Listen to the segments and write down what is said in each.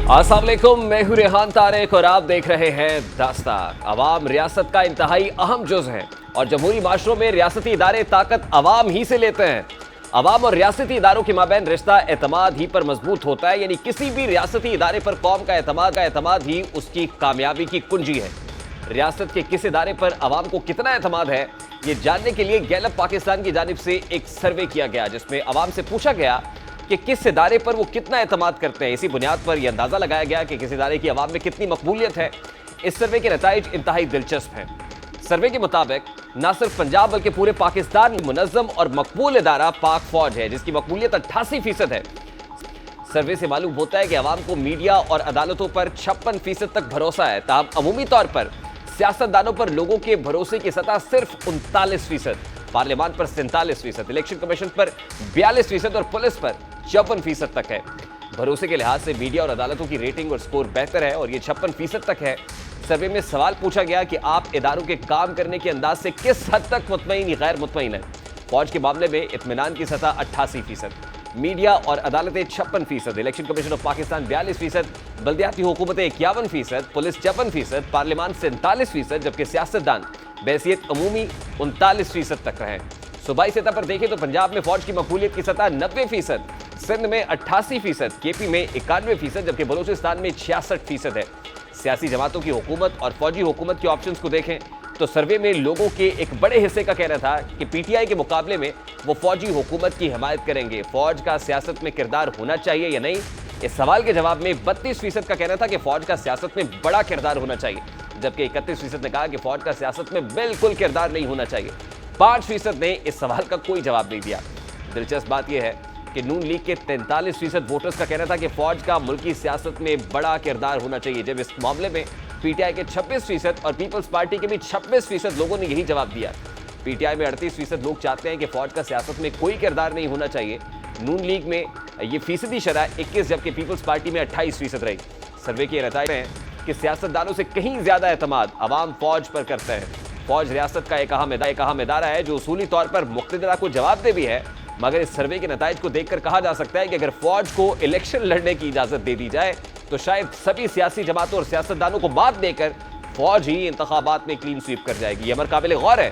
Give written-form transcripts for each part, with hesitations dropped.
अस्सलाम वालेकुम, मैं हूं रेहान तारिक और आप देख रहे हैं दास्तान। अवाम रियासत का इंतहाई अहम जुज़ है और जमहूरी माशरों में रियासती इदारे ताकत अवाम ही से लेते हैं। अवाम और रियासती इदारों के माबैन रिश्ता एतमाद ही पर मजबूत होता है, यानी किसी भी रियासती इदारे पर कौम का एतमाद ही उसकी कामयाबी की कुंजी है। रियासत के किस इदारे पर अवाम को कितना एतमाद है, ये जानने के लिए गैलप पाकिस्तान की जानिब से एक सर्वे किया गया, जिसमें अवाम से पूछा गया कि किस इदारे पर वो कितना एतमाद करते हैं। इसी बुनियाद पर यह अंदाजा लगाया गया कि किस इदारे की अवाम में कितनी मकबूलियत है। इस सर्वे के नताइज इंतहाई दिलचस्प हैं। सर्वे के मुताबिक न सिर्फ पंजाब बल्कि पूरे पाकिस्तान में मुनज़्ज़म और मकबूल इदारा पाक फौज है, जिसकी मकबूलियत 88% है। सर्वे से मालूम होता है कि अवाम को मीडिया और अदालतों पर 56% तक भरोसा है, ताहम अमूमी तौर पर सियासतदानों पर लोगों के भरोसे की सतह सिर्फ 39%, पार्लियामान पर 47%, इलेक्शन कमीशन पर 42% और पुलिस पर 54% तक है। भरोसे के लिहाज से मीडिया और अदालतों की रेटिंग और स्कोर बेहतर है और ये 56% तक है। सर्वे में सवाल पूछा गया कि आप इदारों के काम करने के अंदाज से किस हद तक मुतमईन या गैर मुतमईन है। फौज के मामले में इत्मीनान की सतह 88%, मीडिया और अदालतें 56%, election commission of Pakistan 42%, बल्दियाती हुकूमतें 51%, police 54%, पार्लियामान 47%, जबकि सियासतदान बहैसियत अमूमी 39% तक रहे। सूबाई सतह पर देखें तो पंजाब में फौज की मकबूलियत की सतह 90%, सिंध में 88%, केपी में 91%, जबकि बलूचिस्तान में 66% है। सियासी जमातों की हुकूमत और फौजी हुकूमत के ऑप्शंस को देखें तो सर्वे में लोगों के एक बड़े हिस्से का कहना था कि पीटीआई के मुकाबले में वो फौजी हुकूमत की हिमायत करेंगे। फौज का सियासत में किरदार होना चाहिए या नहीं, इस सवाल के जवाब में 32% का कहना था कि फौज का सियासत में बड़ा किरदार होना चाहिए, जबकि 31% ने कहा कि फौज का सियासत में बिल्कुल किरदार नहीं होना चाहिए। 5% ने इस सवाल का कोई जवाब नहीं दिया। दिलचस्प बात यह है कि नून लीग के 43% वोटर्स का कहना था कि फौज का मुल्की सियासत में बड़ा किरदार होना चाहिए, जब इस मामले में पीटीआई के 26% और पीपल्स पार्टी के भी 26% लोगों ने यही जवाब दिया। पीटीआई में 38% लोग चाहते हैं कि फौज का सियासत में कोई किरदार नहीं होना चाहिए। नून लीग में ये फीसदी शरह 21, जबकि पीपल्स पार्टी में 28% रही। सर्वे के नतीजे हैं कि सियासतदानों से कहीं ज्यादा एतमाद अवाम फौज पर करते हैं। फौज रियासत का एक अहम इदारा है जो उसूली तौर पर मुक़्तदरा को जवाबदेह भी है, मगर इस सर्वे के नताइज को देखकर कहा जा सकता है कि अगर फौज को इलेक्शन लड़ने की इजाजत दे दी जाए तो शायद सभी सियासी जमातों और सियासतदानों को मात देकर फौज ही इंतखाबात में क्लीन स्वीप कर जाएगी। यह अमर काबिल गौर है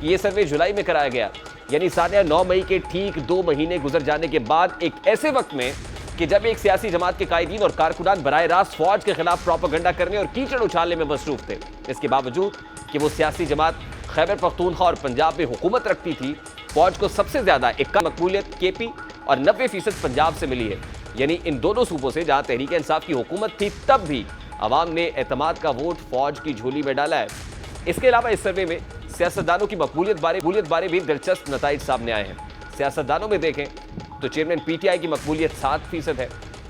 कि यह सर्वे जुलाई में कराया गया, यानी सानिया 9 मई के ठीक 2 महीने गुजर जाने के बाद, एक ऐसे वक्त में कि जब एक सियासी जमात के कायदीन और कारकुनान बराह रास्त फौज के खिलाफ प्रोपेगेंडा करने और कीचड़ उछालने में मसरूफ थे। इसके बावजूद कि वो सियासी जमात खैबर पख्तूनख्वा और पंजाब में हुकूमत रखती थी, फौज को सबसे ज्यादा 51 मकबूलियत केपी और 90% पंजाब से मिली है। यानी इन दोनों सूबों से जहां तहरीक इंसाफ की हुकूमत थी, तब भी अवाम ने एतमाद का वोट फौज की झोली में डाला है। इसके अलावा इस सर्वे में सियासतदानों की मकबूलियत बारे भी दिलचस्प नताइज सामने आए हैं। सियासतदानों में देखें तो चेयरमैन पीटीआई की मकबूलियत 7% है,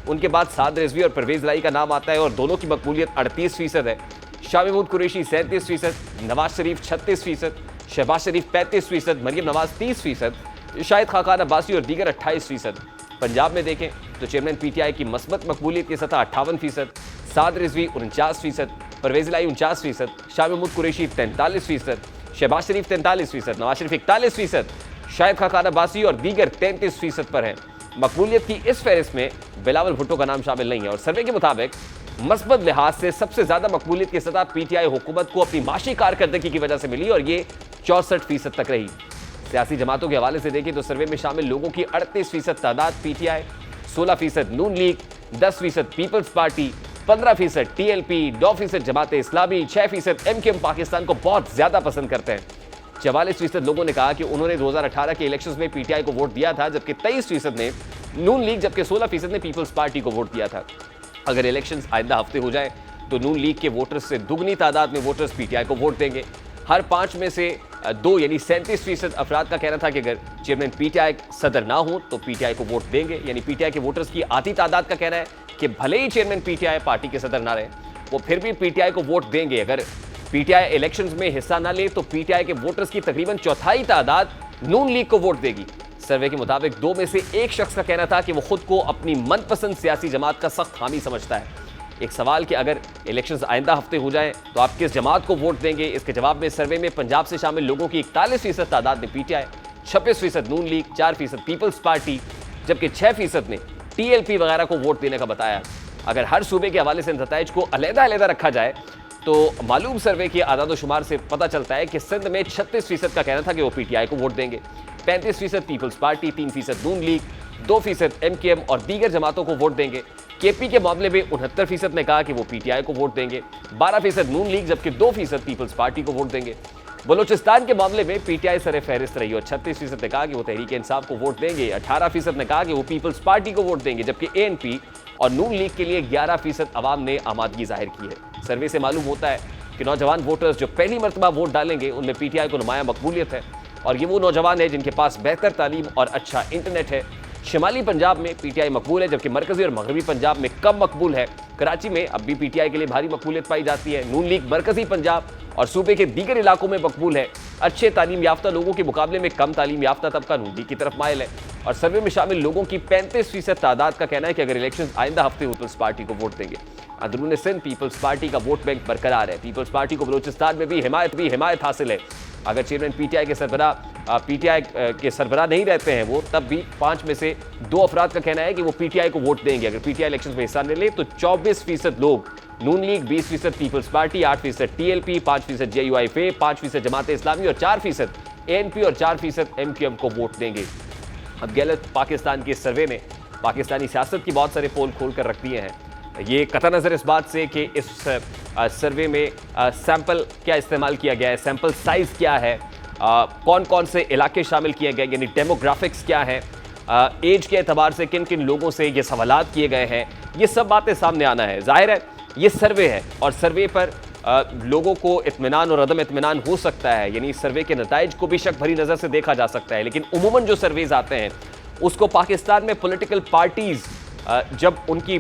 उनके बाद साद रिजवी और परवेज लाई का नाम आता है और दोनों की मकबूलियत 38% है। शाह महमूद कुरैशी 37%, नवाज शरीफ 36%, शहबाज शरीफ 35%, मरियम नवाज 30%, शाहिद खाकान अब्बासी और दीगर 28%। पंजाब में देखें तो चेयरमैन पीटीआई की मस्बत मकबूलियत की सतह 58%, साद रिजवी 49%, परवेज लाई 49%, शाह महमूद कुरैशी 43%, शहबाज शरीफ 43%, नवाज शरीफ 41%, शाहिद खाकान अब्बासी और दीगर 33% पर हैं। मकबूलियत की इस फहरिस्त में बिलावल भुट्टो का नाम शामिल नहीं है और सर्वे के मुताबिक मस्बत लिहाज से सबसे ज्यादा मकबूलियत की सतह पीटीआई हुकूमत को अपनी माशी कारकर्दगी की वजह से मिली और ये 64% तक रही। सियासी जमातों के हवाले से देखें तो सर्वे में शामिल लोगों की 38% तादाद पीटीआई, 16% नून league, 10% peoples party, 15% TLP, 9% Jamaat Islami, 6% MQM Pakistan को बहुत ज्यादा पसंद करते हैं। 44% लोगों ने कहा कि उन्होंने 2018 के इलेक्शंस में पीटीआई को वोट दिया था, जबकि 23% ने नून लीग, जबकि 16% ने पीपल्स पार्टी को वोट दिया था। अगर इलेक्शंस आइंदा हफ्ते हो जाए तो नून लीग के वोटर्स से दुगनी तादाद में वोटर्स पीटीआई को वोट देंगे। हर 5 में से 2 यानी 37% अफराद का कहना था कि अगर चेयरमैन पीटीआई सदर ना हो तो पीटीआई को वोट देंगे। यानी पीटीआई के वोटर्स की आधी तादाद का कहना है कि भले ही चेयरमैन पीटीआई पार्टी के सदर ना रहे, वो फिर भी पीटीआई को वोट देंगे। अगर पीटीआई इलेक्शंस में हिस्सा ना ले तो पीटीआई के वोटर्स की तकरीबन चौथाई तादाद नून लीग को वोट देगी। सर्वे के मुताबिक 2 में से 1 शख्स का कहना था कि वो खुद को अपनी मनपसंद सियासी जमात का सख्त हामी समझता है। एक सवाल कि अगर इलेक्शंस आइंदा हफ्ते हो जाएं तो आप किस जमात को वोट देंगे, इसके जवाब में सर्वे में पंजाब से शामिल लोगों की 41% तादाद ने पीटीआई, 26% नून लीग, 4% पीपल्स पार्टी, जबकि 6% ने टीएलपी वगैरह को वोट देने का बताया। अगर हर सूबे के हवाले से नताइज को अलग-अलग रखा जाए तो मालूम सर्वे की आदाद-ओ-शुमार से पता चलता है कि सिंध में 36% का कहना था कि वो पीटीआई को वोट देंगे, 35% पीपल्स पार्टी, 3% नून लीग, 2% एमकेएम और दीगर जमातों को वोट देंगे। केपी के मामले में 69% ने कहा कि वो पीटीआई को वोट देंगे, 12% नून लीग, जबकि 2% पीपल्स पार्टी को वोट देंगे। बलूचिस्तान के मामले में पीटीआई सरे फहरिस्त रही और 36% ने कहा कि वो तहरीक इंसाफ को वोट देंगे, 18% ने कहा कि वो पीपल्स पार्टी को वोट देंगे, जबकि एएनपी और नून लीग के लिए 11% अवाम ने आमादगी जाहिर की है। सर्वे से मालूम होता है कि नौजवान वोटर्स जो पहली मरतबा वोट डालेंगे उनमें पीटीआई को नुमाया मकबूलियत है और ये वो नौजवान है जिनके पास बेहतर तालीम और अच्छा इंटरनेट है। शिमाली पंजाब में पीटीआई मकबूल है, जबकि मरकजी और मगरबी पंजाब में कम मकबूल है। कराची में अब भी पीटीआई के लिए भारी मकबूलियत पाई जाती है। नून लीग मरकजी पंजाब और सूबे के दीगर इलाकों में मकबूल है। अच्छे तालीम याफ्ता लोगों के मुकाबले में कम तालीम याफ्ता तबका नून लीग की तरफ माइल है और सर्वे में शामिल लोगों की 35% तादाद का कहना है कि अगर इलेक्शन आइंदा हफ्ते पीपल्स पार्टी को वोट देंगे। अंदरून सिंध पीपल्स पार्टी का वोट बैंक बरकरार है। पीपल्स पार्टी को बलूचिस्तान में भी हिमायत हासिल है। अगर चेयरमैन पीटीआई के सरबराह नहीं रहते हैं वो, तब भी 5 में से 2 अफराद का कहना है कि वो पीटीआई को वोट देंगे। अगर पीटीआई इलेक्शन में हिस्सा नहीं ले तो 24% लोग नून league, 20% peoples party, 8% TLP, 5% जेयूआईफे, 5% Jamaat Islami और 4% एएनपी और 4% एमक्यूएम को वोट देंगे। अब गैलत पाकिस्तान के सर्वे ने पाकिस्तानी सियासत की बहुत सारे पोल खोल कर रख दिए हैं। ये कतई नज़र इस बात से कि इस सर्वे में सैंपल क्या इस्तेमाल किया गया है, सैंपल साइज़ क्या है, कौन कौन से इलाके शामिल किए गए, यानी डेमोग्राफिक्स क्या है, एज के एतबार से किन किन लोगों से ये सवालात किए गए हैं, ये सब बातें सामने आना है। जाहिर है ये सर्वे है और सर्वे पर लोगों को इत्मीनान और अदम इत्मीनान हो सकता है, यानी सर्वे के नताइज को भी शक भरी नज़र से देखा जा सकता है। लेकिन उमूमन जो सर्वेज आते हैं उसको पाकिस्तान में पॉलिटिकल पार्टीज़ जब उनकी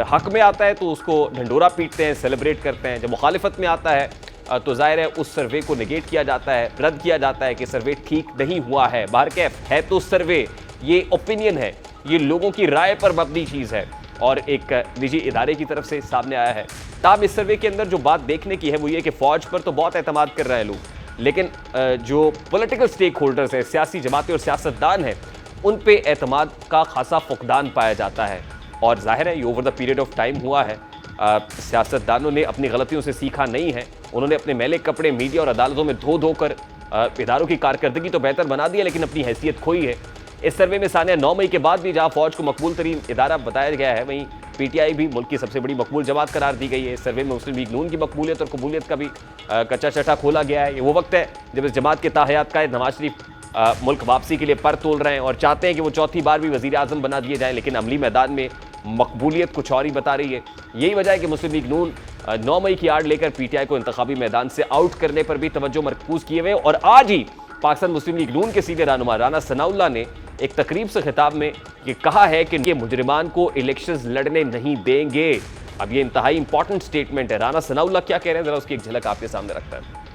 हक में आता है तो उसको ढंडोरा पीटते हैं, सेलिब्रेट करते हैं। जब मुखालिफत में आता है तो जाहिर है उस सर्वे को नेगेट किया जाता है, रद्द किया जाता है कि सर्वे ठीक नहीं हुआ है। बाहरकैफ है तो सर्वे ये ओपिनियन है, ये लोगों की राय पर मबनी चीज़ है और एक निजी इदारे की तरफ से सामने आया है। ताब इस सर्वे के अंदर जो बात देखने की है वो ये कि फ़ौज पर तो बहुत एतमाद कर रहे हैं लोग, लेकिन जो पॉलिटिकल स्टेक होल्डर्स हैं, सियासी जमातें और सियासतदान हैं, उन पे एतमाद का खासा फुकदान पाया जाता है। और जाहिर है ये over the period of time हुआ है। सियासतदानों ने अपनी गलतियों से सीखा नहीं है, उन्होंने अपने मैले कपड़े मीडिया और अदालतों में धो धो कर इदारों की कारकर्दगी तो बेहतर बना दी है, लेकिन अपनी हैसियत खोई है। इस सर्वे में सानिया 9 मई के बाद भी जहाँ फ़ौज को मकबूल तरीन इदारा बताया गया है, वहीं पीटीआई भी मुल्क की सबसे बड़ी मकबूल जमात करार दी गई है। इस सर्वे में मुस्लिम लीग नून की मकबूलियत और कबूलियत का भी कच्चा चटा खोला गया है। ये वो वक्त है जब इस जमात के ताहयात कायद नवाज शरीफ मुल्क वापसी के लिए पर तोल रहे हैं और चाहते हैं कि वो चौथी बार भी वज़ीर आज़म बना दिए जाएँ, लेकिन अमली मैदान में मकबूलियत कुछ और ही बता रही है। यही वजह है कि मुस्लिम लीग नून 9 मई की आड़ लेकर पीटीआई को इंतखाबी मैदान से आउट करने पर भी तवज्जो मरकूज किए हुए। और आज ही पाकिस्तान मुस्लिम लीग नून के सीनियर रहनुमा राना सनाउल्लाह ने एक तकरीब से खिताब में ये कहा है कि ये मुजरिमान को इलेक्शंस लड़ने नहीं देंगे। अब ये इंतहाई इंपॉर्टेंट स्टेटमेंट है। राना सनाउल्लाह क्या कह रहे हैं, जरा उसकी एक झलक आपके सामने रखता है।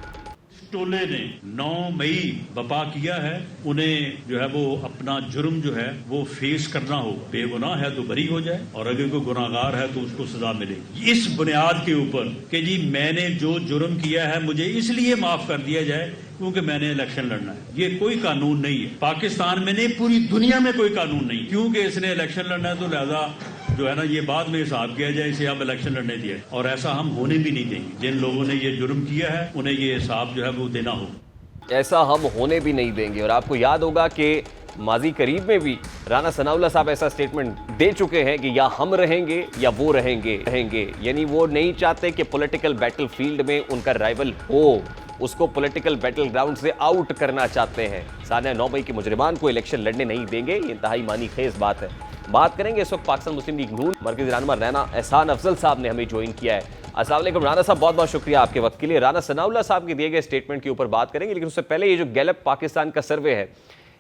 टोले ने 9 मई बपा किया है, उन्हें जो है वो अपना जुर्म जो है वो फेस करना होगा। बेगुनाह है तो बरी हो जाए और अगर कोई गुनाहगार है तो उसको सजा मिलेगी। इस बुनियाद के ऊपर कि जी मैंने जो जुर्म किया है मुझे इसलिए माफ कर दिया जाए क्योंकि मैंने इलेक्शन लड़ना है, ये कोई कानून नहीं है। पाकिस्तान में नहीं, पूरी दुनिया में कोई कानून नहीं, क्योंकि इसने इलेक्शन लड़ना है तो लिहाजा जो है ना ये बाद में हिसाब किया जाए, इसे अब इलेक्शन लड़ने दिया। और ऐसा हम होने भी नहीं देंगे। जिन लोगों ने ये जुर्म किया है उन्हें ये हिसाब जो है वो देना होगा। ऐसा हम होने भी नहीं देंगे। और आपको याद होगा कि माजी करीब में भी राना सनाउल्लाह साहब ऐसा स्टेटमेंट दे चुके हैं कि या हम रहेंगे या वो रहेंगे। यानी वो नहीं चाहते कि पॉलिटिकल बैटल फील्ड में उनका राइवल हो, उसको पॉलिटिकल बैटल ग्राउंड से आउट करना चाहते हैं। सानिया 9 मई के मुजरिमान को इलेक्शन लड़ने नहीं देंगे, ये इंतहाई मानी खेज बात है। बात करेंगे इस वक्त पाकिस्तान मुस्लिम लीग नून मरकज़ी रहनुमा राना एहसान अफजल साहब ने हमें ज्वाइन किया है। अस्सलाम वालेकुम राना साहब, बहुत बहुत शुक्रिया आपके वक्त के लिए। राना सनाउल्लाह साहब के दिए गए स्टेटमेंट के ऊपर बात करेंगे, लेकिन उससे पहले ये जो गैलप पाकिस्तान का सर्वे है,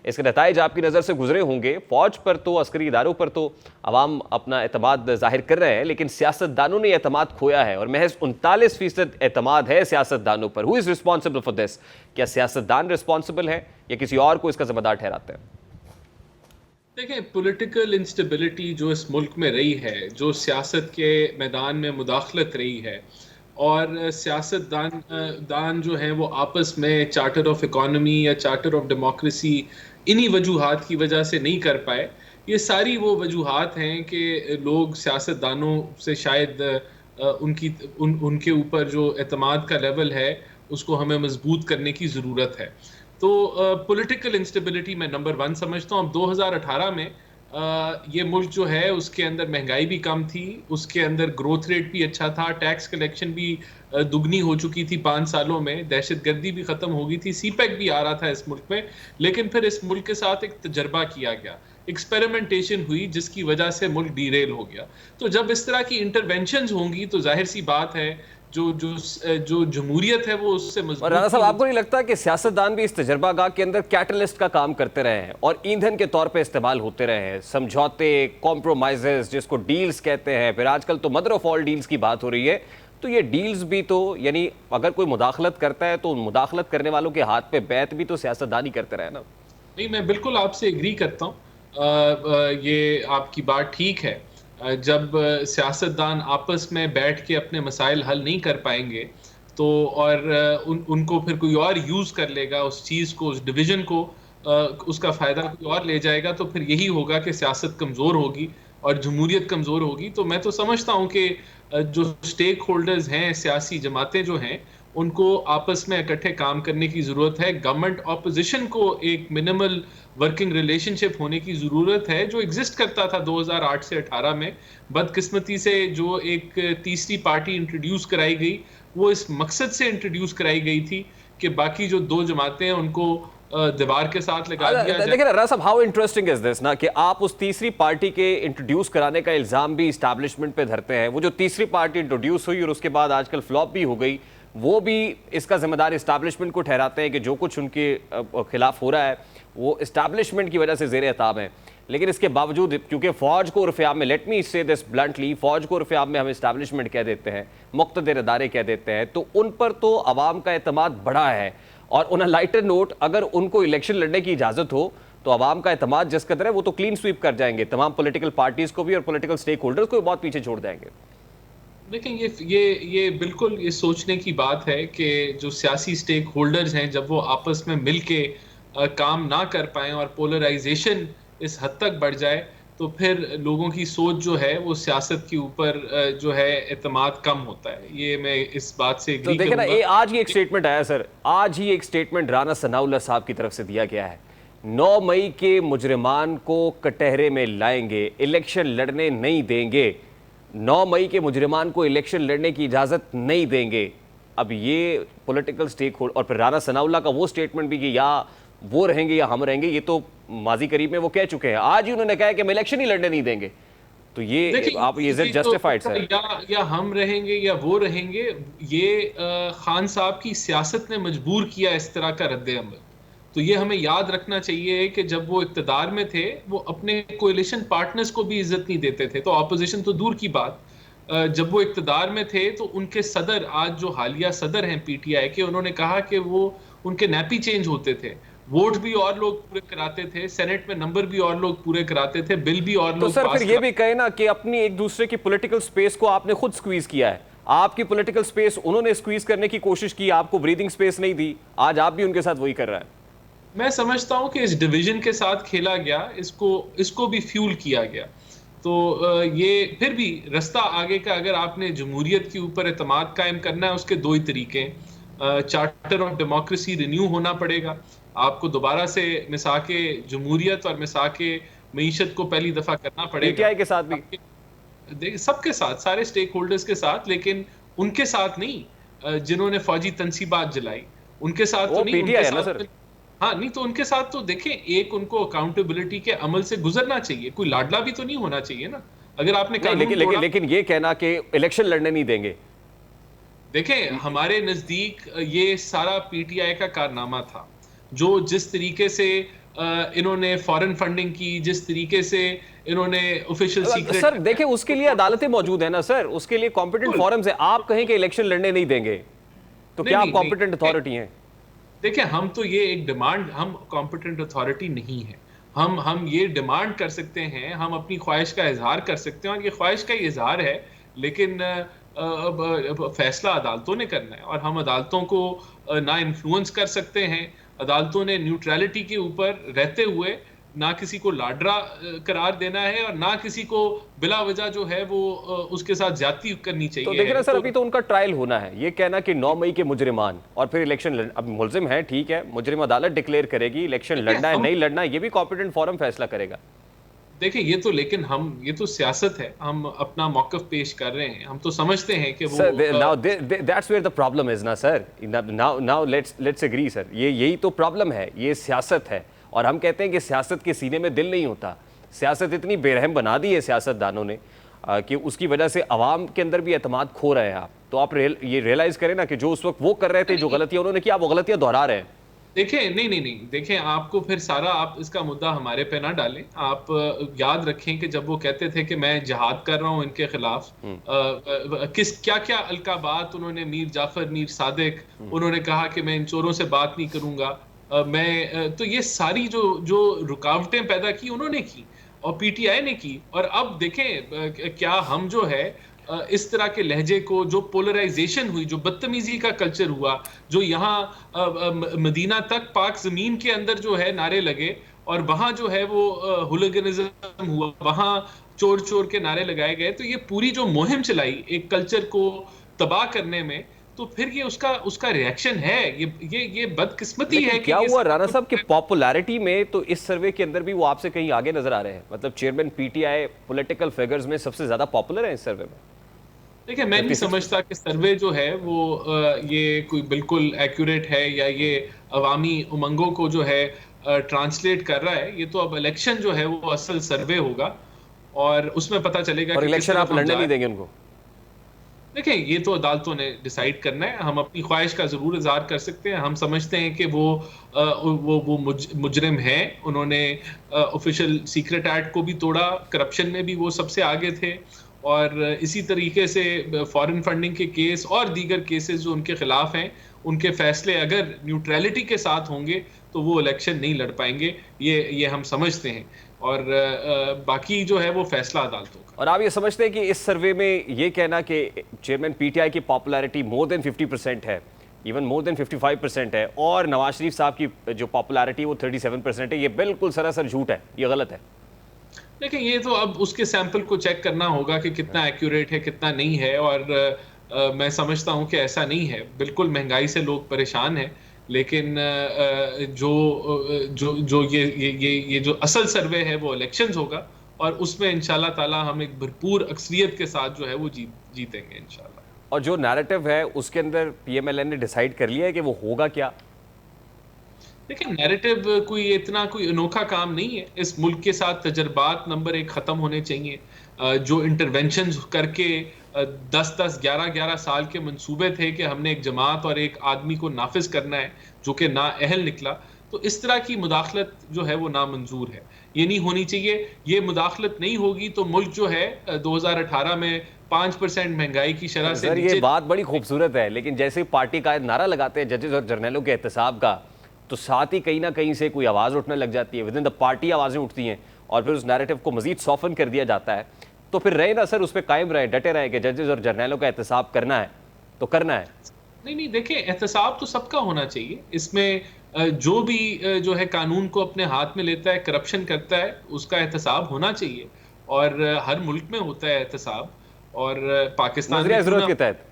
इसके नताइज आपकी नज़र से गुजरे होंगे। फ़ौज पर तो, अस्करी इदारों पर तो अवाम अपना एतमाद ज़ाहिर कर रहे हैं, लेकिन सियासतदानों ने एतमाद खोया है और महज 39% एतमाद है सियासतदानों पर। Who is responsible for this? क्या सियासतदान रिस्पॉन्सिबल है या किसी और को इसका जिम्मेदार ठहराते हैं? देखें, पॉलिटिकल इंस्टेबिलिटी जो इस मुल्क में रही है, जो सियासत के मैदान में मुदाखलत रही है, और दान जो है वो आपस में चार्टर ऑफ इकोनॉमी या चार्टर ऑफ डेमोक्रेसी इन्हीं वजूहात की वजह से नहीं कर पाए। ये सारी वो वजूहात हैं कि लोग सियासतदानों से शायद उनके ऊपर जो एतमाद का लेवल है उसको हमें मजबूत करने की ज़रूरत है। तो पॉलिटिकल इंस्टेबिलिटी मैं नंबर 1 समझता हूँ। अब 2018 में ये मुल्क जो है उसके अंदर महंगाई भी कम थी, उसके अंदर ग्रोथ रेट भी अच्छा था, टैक्स कलेक्शन भी दुगनी हो चुकी थी 5 सालों में, दहशतगर्दी भी ख़त्म हो गई थी, सीपैक भी आ रहा था इस मुल्क में। लेकिन फिर इस मुल्क के साथ एक तजर्बा किया गया, एक्सपेरिमेंटेशन हुई जिसकी वजह से मुल्क डीरेल हो गया। तो जब इस तरह की इंटरवेंशंस होंगी तो जाहिर सी बात है जो जो जो जमहूरियत है वो उससे और मजबूत राणा साहब, आपको नहीं लगता कि सियासतदान भी इस तजर्बागाह के अंदर कैटलिस्ट का काम करते रहे हैं और ईंधन के तौर पे इस्तेमाल होते रहे हैं? समझौते, कॉम्प्रोमाइजेस, जिसको डील्स कहते हैं, फिर आजकल तो मदर ऑफ ऑल डील्स की बात हो रही है। तो ये डील्स भी तो, यानी अगर कोई मुदाखलत करता है तो मुदाखलत करने वालों के हाथ पे बैत भी तो सियासतदान ही करते रहे ना। नहीं, मैं बिल्कुल आपसे एग्री करता हूँ। ये आपकी बात ठीक है। जब सियासतदान आपस में बैठ के अपने मसाइल हल नहीं कर पाएंगे तो और उनको फिर कोई और यूज़ कर लेगा उस चीज़ को, उस डिवीज़न को, उसका फ़ायदा कोई और ले जाएगा, तो फिर यही होगा कि सियासत कमज़ोर होगी और जमहूरियत कमज़ोर होगी। तो मैं तो समझता हूँ कि जो स्टेक होल्डर्स हैं, सियासी जमातें जो हैं, उनको आपस में इकट्ठे काम करने की ज़रूरत है। गवर्नमेंट ऑपोजिशन को एक मिनिमल वर्किंग रिलेशनशिप होने की ज़रूरत है, जो एग्जिस्ट करता था 2008 से 18 में। बदकिस्मती से जो एक तीसरी पार्टी इंट्रोड्यूस कराई गई, वो इस मकसद से इंट्रोड्यूस कराई गई थी कि बाकी जो दो जमातें हैं उनको दीवार के साथ लगा दिया जाए। देखिए राणा साहब, हाउ इंटरेस्टिंग इज दिस ना, कि आप उस तीसरी पार्टी के इंट्रोड्यूस कराने का इल्जाम भी इस्टेब्लिशमेंट पे धरते हैं। वो जो तीसरी पार्टी इंट्रोड्यूस हुई और उसके बाद आजकल फ्लॉप भी हो गई, वो भी इसका जिम्मेदार इस्टेब्लिशमेंट को ठहराते हैं कि जो कुछ उनके खिलाफ हो रहा है वो इस्टेब्लिशमेंट की वजह से ज़ेर एहताम है। लेकिन इसके बावजूद, क्योंकि फ़ौज को उर्फ़-ए-आम में, लेट मी से दिस ब्लंटली, फ़ौज को उर्फ़-ए-आम में हम इस्टेब्लिशमेंट कह देते हैं, मुक़्तदिर इदारे कह देते हैं, तो उन पर तो अवाम का एतमाद बढ़ा है। और ऑन अ लाइटर नोट, अगर उनको इलेक्शन लड़ने की इजाज़त हो तो अवाम का एतमाद जिस कदर है वो तो क्लीन स्वीप कर जाएंगे, तमाम पॉलिटिकल पार्टीज़ को भी और पॉलिटिकल स्टेक होल्डर्स को भी बहुत पीछे छोड़ देंगे। लेकिन ये बिल्कुल ये सोचने की बात है कि जो सियासी स्टेक होल्डर्स हैं, जब वो आपस में मिल के काम ना कर पाएं और पोलराइजेशन इस हद तक बढ़ जाए, तो फिर लोगों की सोच जो है वो सियासत के ऊपर जो है एतमाद कम होता है। ये मैं इस बात से तो एग्री देखिए ना, करूंगा। आज ही एक स्टेटमेंट आया सर, आज ही एक स्टेटमेंट राना सनाउल्लाह साहब की तरफ से दिया गया है। 9 मई के मुजरिमान को कटहरे में लाएंगे, इलेक्शन लड़ने नहीं देंगे। 9 मई के मुजरिमान को इलेक्शन लड़ने की इजाज़त नहीं देंगे। अब ये पॉलिटिकल स्टेक होल्डर, और फिर राना सनाउल्लाह का वो स्टेटमेंट भी कि या वो रहेंगे या हम रहेंगे, ये तो माजी करीब में वो कह चुके हैं। आज ही उन्होंने कहा है कि हम इलेक्शन ही लड़ने नहीं देंगे। तो ये आप, ये देखिए, जस्टिफाइड तो सर? या हम रहेंगे या वो रहेंगे, ये खान साहब की सियासत ने मजबूर किया इस तरह का रद्द अमल। तो ये हमें याद रखना चाहिए कि जब वो इक्तदार में थे, वो अपने कोalition पार्टनर्स को भी इज्जत नहीं देते थे, तो ऑपोजिशन तो दूर की बात। जब वो इक्तदार में थे तो उनके सदर, आज जो हालिया सदर हैं पीटीआई के, उन्होंने कहा कि वो उनके नैपी चेंज होते थे, वोट भी और लोग पूरे कराते थे, सेनेट में नंबर भी और लोग पूरे कराते थे, बिल भी और तो लोग सर पास फिर ये भी कहे ना कि अपनी एक दूसरे की पॉलिटिकल स्पेस को आपने खुद स्क्वीज किया है। आपकी पॉलिटिकल स्पेस उन्होंने स्क्वीज करने की कोशिश की, आपको ब्रीदिंग स्पेस नहीं दी। आज आप भी उनके साथ वही कर रहा है। मैं समझता हूं कि इस डिवीजन के साथ खेला गया, इसको भी फ्यूल किया गया। तो ये फिर भी रास्ता आगे का, अगर आपने जमहूरियत के ऊपर एतमाद कायम करना है, उसके दो ही तरीके हैं। चार्टर ऑफ डेमोक्रेसी रिन्यू होना पड़ेगा, आपको दोबारा से मिसाके जमहूरियत और मिसाके मईशत को पहली दफा करना पड़ेगा। पीटीआई के साथ भी, सबके साथ, सारे स्टेक होल्डर्स के साथ, लेकिन उनके साथ नहीं जिन्होंने फौजी तंसीबात जलाई, उनके साथ तो नहीं। पीटीआई है ना सर? हाँ, नहीं तो उनके साथ तो देखें, एक उनको अकाउंटेबिलिटी के अमल से गुजरना चाहिए, कोई लाडला भी तो नहीं होना चाहिए ना। अगर आपने लेकिन ये कहना कि इलेक्शन लड़ने नहीं देंगे, देखें, हमारे नजदीक ये सारा पीटीआई का कारनामा था, जो जिस तरीके से इन्होंने फॉरेन फंडिंग की, जिस तरीके से इन्होंने ऑफिशियल सीक्रेट। सर देखिए, उसके लिए अदालतें मौजूद है ना सर, उसके लिए कॉम्पिटेंट फोरम्स है। आप कहें कि इलेक्शन लड़ने नहीं देंगे, तो क्या आप कॉम्पिटेंट अथॉरिटी हैं? देखिए, हम तो ये एक डिमांड, हम कॉम्पिटेंट अथॉरिटी नहीं है। हम ये डिमांड कर सकते हैं, हम अपनी ख्वाहिश का इजहार कर सकते हैं, और ये ख्वाहिश का इजहार है, लेकिन फैसला अदालतों ने करना है और हम अदालतों को ना इन्फ्लुएंस कर सकते हैं। अदालतों ने न्यूट्रलिटी के ऊपर रहते हुए ना किसी को लाडरा करार देना है और ना किसी को बिला वजह जो है वो उसके साथ ज्यादती करनी चाहिए। तो देखिए ना सर, अभी तो उनका ट्रायल होना है। ये कहना कि 9 मई के मुजरिमान और फिर इलेक्शन अब मुलजिम है, ठीक है, मुजरिम अदालत डिक्लेयर करेगी, इलेक्शन लड़ना है नहीं लड़ना है ये भी कॉम्पिटेंट फोरम फैसला करेगा। देखिए ये तो, लेकिन ये तो सियासत है, हम अपना मौकफ पेश कर रहे हैं, हम तो समझते हैं कि वो now that's where the problem is ना sir. now let's agree sir, यही तो प्रॉब्लम है, ये सियासत है। और हम कहते हैं कि सियासत के सीने में दिल नहीं होता। सियासत इतनी बेरहम बना दी है सियासतदानों ने कि उसकी वजह से अवाम के अंदर भी एतमाद खो रहे हैं आप। तो आप ये रियलाइज करें ना कि जो उस वक्त वो कर रहे थे, जो गलतियां उन्होंने की, आप वो गलतियां दोहरा रहे हैं। देखें, नहीं, देखें, आपको फिर सारा आप इसका मुद्दा हमारे पे ना डालें। आप याद रखें कि जब वो कहते थे कि मैं जिहाद कर रहा हूं इनके खिलाफ, क्या अलकाबात उन्होंने, मीर जाफर, मीर सादिक, उन्होंने कहा कि मैं इन चोरों से बात नहीं करूंगा, तो ये सारी जो रुकावटें पैदा की उन्होंने की और पीटीआई ने की। और अब देखें क्या हम जो है इस तरह के लहजे को, जो पोलराइजेशन हुई, जो बदतमीजी का कल्चर हुआ, जो यहाँ मदीना तक पाक जमीन के अंदर जो है नारे लगे और वहां जो है वो हुलिगनिज्म हुआ, वहां चोर चोर के नारे लगाए गए, तो ये पूरी जो मुहिम चलाई एक कल्चर को तबाह करने में, तो फिर ये उसका रिएक्शन है। ये बदकिस्मती है कि क्या हुआ राणा साहब की पॉपुलैरिटी में, तो इस सर्वे के अंदर भी वो आपसे कहीं आगे नजर आ रहे हैं। मतलब चेयरमैन पीटीआई पॉलिटिकल फिगर्स में सबसे ज्यादा पॉपुलर है इस सर्वे में। देखिए, मैं नहीं समझता कि सर्वे जो है वो ये कोई बिल्कुल एक्यूरेट है या ये अवामी उमंगों को जो है ट्रांसलेट कर रहा है। ये तो अब इलेक्शन जो है वो असल सर्वे होगा और उसमें पता चलेगा। और इलेक्शन आप लड़ने नहीं देंगे उनको? देखिए, ये तो अदालतों ने डिसाइड करना है। हम अपनी ख्वाहिश का जरूर इजहार कर सकते हैं। हम समझते हैं कि वो मुजरिम हैं। उन्होंने ऑफिशियल सीक्रेट एक्ट को भी तोड़ा, करप्शन में भी वो सबसे आगे थे और इसी तरीके से फॉरेन फंडिंग के केस और दीगर केसेस जो उनके खिलाफ हैं, उनके फैसले अगर न्यूट्रलिटी के साथ होंगे तो वो इलेक्शन नहीं लड़ पाएंगे। ये हम समझते हैं और बाकी जो है वो फैसला अदालतों का। और आप ये समझते हैं कि इस सर्वे में ये कहना कि चेयरमैन पीटीआई की पॉपुलैरिटी मोर देन 50% है, इवन मोर देन 55% है, और नवाज शरीफ साहब की जो पॉपुलैरिटी वो 37% है, ये बिल्कुल सरासर झूठ है, ये गलत है? देखिए, ये तो अब उसके सैंपल को चेक करना होगा कि कितना एक्यूरेट है, कितना नहीं है। और मैं समझता हूं कि ऐसा नहीं है। बिल्कुल महंगाई से लोग परेशान हैं, लेकिन जो ये जो असल सर्वे है वो इलेक्शंस होगा और उसमें इंशाल्लाह ताला हम एक भरपूर अक्सरियत के साथ जो है वो जीतेंगे इंशाल्लाह। और जो नैरेटिव है उसके अंदर पीएमएलएन ने डिसाइड कर लिया है कि वो होगा क्या? देखिए, नैरेटिव कोई अनोखा काम नहीं है। इस मुल्क के साथ तजर्बात नंबर 1 खत्म होने चाहिए। जो इंटरवेंशंस करके 10-10, 11-11 साल के मंसूबे थे कि हमने एक जमात और एक आदमी को नाफिज करना है, जो कि नाअहल निकला, तो इस तरह की मुदाखलत जो है वो नामंजूर है। ये नहीं होनी चाहिए। ये मुदाखलत नहीं होगी तो मुल्क जो है 2018 में 5% महंगाई की शरह से ये बात बड़ी खूबसूरत है, लेकिन जैसे पार्टी का नारा लगाते हैं जजेस और जर्नलों के एहतसाब का, तो साथ ही कहीं ना कहीं से कोई आवाज़ उठने लग जाती है, विद इन द पार्टी आवाज़ें उठती हैं और फिर उस नैरेटिव को मजीद सॉफन कर दिया जाता है। तो फिर रहे ना सर, उस पर कायम रहे, डटे रहे कि जजेस और जर्नलों का एहतसाब करना है तो करना है। नहीं, देखिए, एहतसाब तो सबका होना चाहिए। इसमें जो भी जो है कानून को अपने हाथ में लेता है, करप्शन करता है, उसका एहतसाब होना चाहिए और हर मुल्क में होता है एहतसाब। और पाकिस्तान में जरूरत के तहत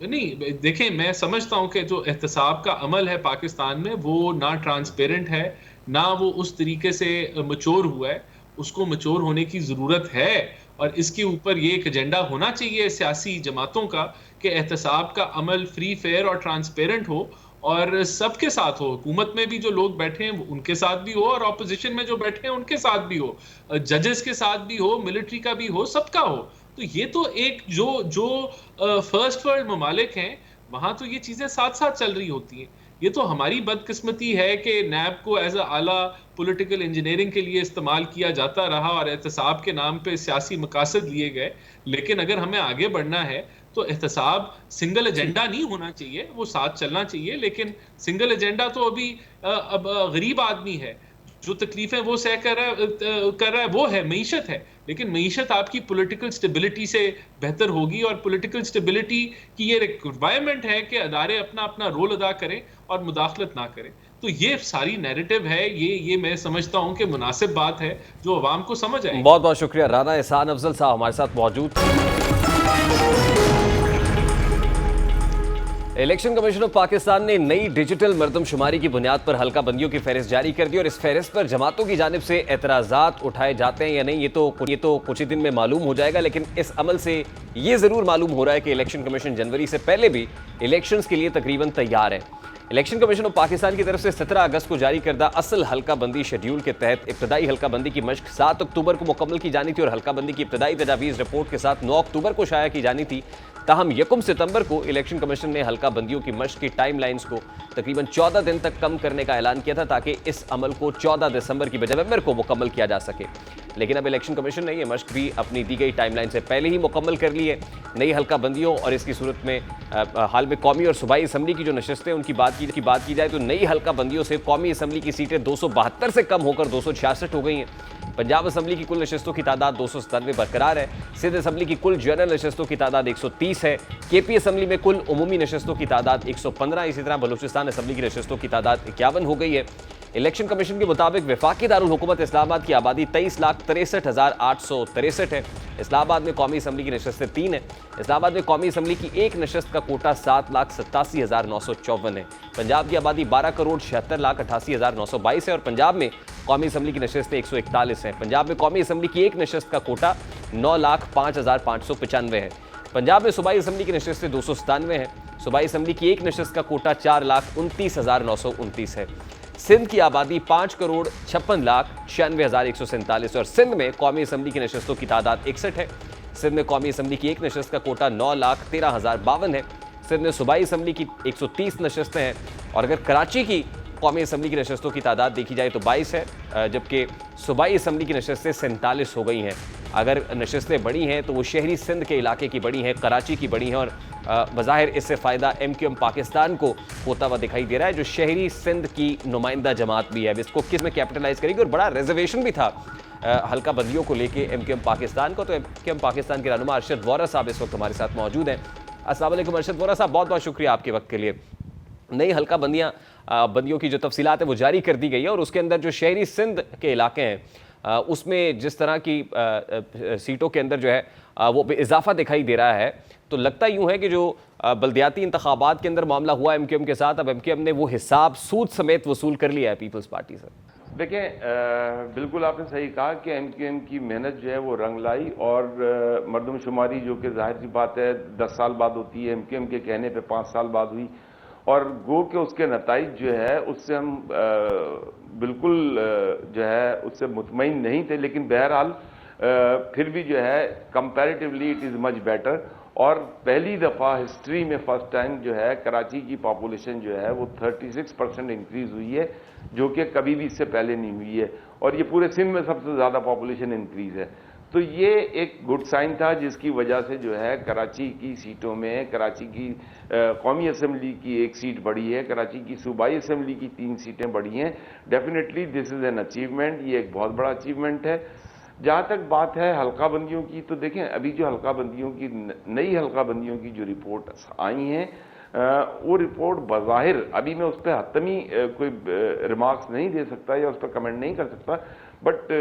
नहीं, देखें, मैं समझता हूं कि जो एहतसाब का अमल है पाकिस्तान में वो ना ट्रांसपेरेंट है, ना वो उस तरीके से मैच्योर हुआ है। उसको मैच्योर होने की ज़रूरत है और इसके ऊपर ये एक एजेंडा होना चाहिए सियासी जमातों का कि एहतसाब का अमल फ्री, फेयर और ट्रांसपेरेंट हो और सबके साथ हो। हुकूमत में भी जो लोग बैठे हैं उनके साथ भी हो और ऑपोजिशन में जो बैठे हैं उनके साथ भी हो, जजेस के साथ भी हो, मिलिट्री का भी हो, सबका हो। तो ये तो एक जो फर्स्ट वर्ल्ड ममालिक हैं वहां तो ये चीजें साथ साथ चल रही होती हैं। ये तो हमारी बदकिस्मती है कि नैब को एज आला पॉलिटिकल इंजीनियरिंग के लिए इस्तेमाल किया जाता रहा और एहतसाब के नाम पे सियासी मकासद लिए गए। लेकिन अगर हमें आगे बढ़ना है तो एहतसाब सिंगल एजेंडा नहीं होना चाहिए, वो साथ चलना चाहिए। लेकिन सिंगल एजेंडा तो अभी अब गरीब आदमी है जो तकलीफें वो सह कर रहा है वो है मईशत है, लेकिन मईशत आपकी पॉलिटिकल स्टेबिलिटी से बेहतर होगी, और पॉलिटिकल स्टेबिलिटी की ये रिक्वायरमेंट है कि अदारे अपना अपना रोल अदा करें और मुदाखलत ना करें। तो ये सारी नैरेटिव है, ये मैं समझता हूं कि मुनासिब बात है जो अवाम को समझ आए। बहुत बहुत शुक्रिया। राना एहसान अफजल साहब हमारे साथ मौजूद। इलेक्शन कमीशन ऑफ पाकिस्तान ने नई डिजिटल मरदमशुमारी की बुनियाद पर हल्का बंदियों की फहरिस्त जारी कर दी, और इस फहरिस्त पर जमातों की जानिब से एतराज़ात उठाए जाते हैं या नहीं, ये तो कुछ ही दिन में मालूम हो जाएगा। लेकिन इस अमल से ये ज़रूर मालूम हो रहा है कि इलेक्शन कमीशन जनवरी से पहले भी इलेक्शंस के लिए तकरीबन तैयार है। इलेक्शन कमीशन ऑफ पाकिस्तान की तरफ से 17 अगस्त को जारी करदा असल हल्का बंदी शेड्यूल के तहत इब्तदाई हल्का बंदी की मश्क 7 अक्टूबर को मुकम्मल की जानी थी, और हल्का बंदी की इब्तदाई तजावीज़ रिपोर्ट के साथ 9 अक्टूबर को शाया की जानी थी। ताहम 1 सितंबर को इलेक्शन कमीशन ने हल्का बंदियों की मश्क की टाइम लाइन्स को तकरीबन 14 दिन तक कम करने का ऐलान किया था, ताकि इस अमल को 14 दिसंबर की बजाय नवंबर को मुकम्मल किया जा सके। लेकिन अब इलेक्शन कमीशन ने यह मश्क भी अपनी दी गई टाइमलाइन से पहले ही मुकम्मल कर ली है। नई हल्का बंदियों और इसकी सूरत में हाल में कौमी और सूबाई असम्बली की जो नशस्तें उनकी बात की जाए तो नई हल्का बंदियों से कौमी असम्बली की सीटें 272 से कम होकर 266 हो गई हैं। पंजाब असम्बली की कुल नशस्तों की तादाद 297 बरकरार है। सिंध असम्बली की कुल जनरल नशस्तों की तादाद 130 है। केपी असम्बली में कुल उमूमी नशस्तों की तादाद 115। इसी तरह बलूचिस्तान असम्बली की नशस्तों की तादाद 51 हो गई है। इलेक्शन कमीशन के मुताबिक वफाकी दारुल हुकूमत इस्लामाबाद की आबादी 23,63,863 है। इस्लामाबाद में कौमी असम्बली की नशस्तें 3 है। इस्लामाबाद में कौमी असम्बली की एक नशस्त का कोटा 7,87,954 है। पंजाब की आबादी 12,76,88,922 है, और पंजाब में कौमी असम्बली की नशस्तें 141 हैं। पंजाब में कौमी असम्बली की एक नशस्त का कोटा 9,05,595 है। पंजाब में सूबाई असम्बली की नशस्तें 297 हैं। सूबाई असम्बली की एक नशस्त का कोटा 4,29,929 है। सिंध की आबादी 5,56,96,147 और सिंध में कौमी असम्बली की नशस्तों की तादाद 61 है। सिंध में कौमी असम्बली की एक नशस्त का कोटा 9,13,052 है। सिंध में सूबाई असम्बली की 130 नशस्तें हैं, और अगर कराची की कौमी असम्बली की नशस्तों की तादाद देखी जाए तो 22 है, जबकि सूबाई असम्बली की नशस्तें 47 हो गई हैं। अगर नशस्तें बड़ी हैं तो वो शहरी सिंध के इलाके की बड़ी हैं, कराची की बड़ी हैं, और बज़ाहिर इससे फ़ायदा MQM पाकिस्तान को होता हुआ दिखाई दे रहा है, जो शहरी सिंध की नुमाइंदा जमात भी है। अब इसको किस में कैपिटलाइज करेगी, और बड़ा रिजर्वेशन भी था हल्का बंदियों को लेके MQM पाकिस्तान को। तो MQM पाकिस्तान के रहनुमा अरशद वोरा साहब इस वक्त हमारे साथ मौजूद हैं। अस्सलाम वालेकुम अरशद वोरा साहब, बहुत बहुत शुक्रिया आपके वक्त के लिए। नई हल्का बंदियों की जो तफसीलात है वो जारी कर दी गई है, और उसके अंदर जो शहरी सिंध के इलाके हैं उसमें जिस तरह की सीटों के अंदर जो है वो इजाफा दिखाई दे रहा है। तो लगता यूँ है कि जो बल्दियाती इंतखाबात के अंदर मामला हुआ MQM के साथ, अब MQM ने वो हिसाब सूद समेत वसूल कर लिया है पीपल्स पार्टी से। देखिए, बिल्कुल आपने सही कहा कि MQM की मेहनत जो है वो रंग लाई, और मरदमशुमारी जो कि जाहिर सी बात है 10 साल बाद होती है, MQM के कहने पे 5 साल बाद हुई, और गो के उसके नताइज जो है उससे हम बिल्कुल जो है उससे मुतमईन नहीं थे। लेकिन बहरहाल फिर भी जो है comparatively it is much better, और पहली दफ़ा हिस्ट्री में फर्स्ट टाइम जो है कराची की पॉपुलेशन जो है वो 36% इंक्रीज़ हुई है, जो कि कभी भी इससे पहले नहीं हुई है, और ये पूरे सिंध में सबसे ज़्यादा पॉपुलेशन इंक्रीज़ है। तो ये एक गुड साइन था, जिसकी वजह से जो है कराची की सीटों में कराची की कौमी असम्बली की एक सीट बढ़ी है, कराची की सूबाई असम्बली की 3 सीटें बढ़ी हैं। Definitely this is an achievement, ये एक बहुत बड़ा अचीवमेंट है। जहाँ तक बात है हल्का बंदियों की, तो देखें अभी जो हल्का बंदियों की नई हल्का बंदियों की जो रिपोर्ट आई हैं वो रिपोर्ट बज़ाहिर, अभी मैं उस पर हतमी कोई रिमार्क्स नहीं दे सकता या उस पर कमेंट नहीं कर सकता, but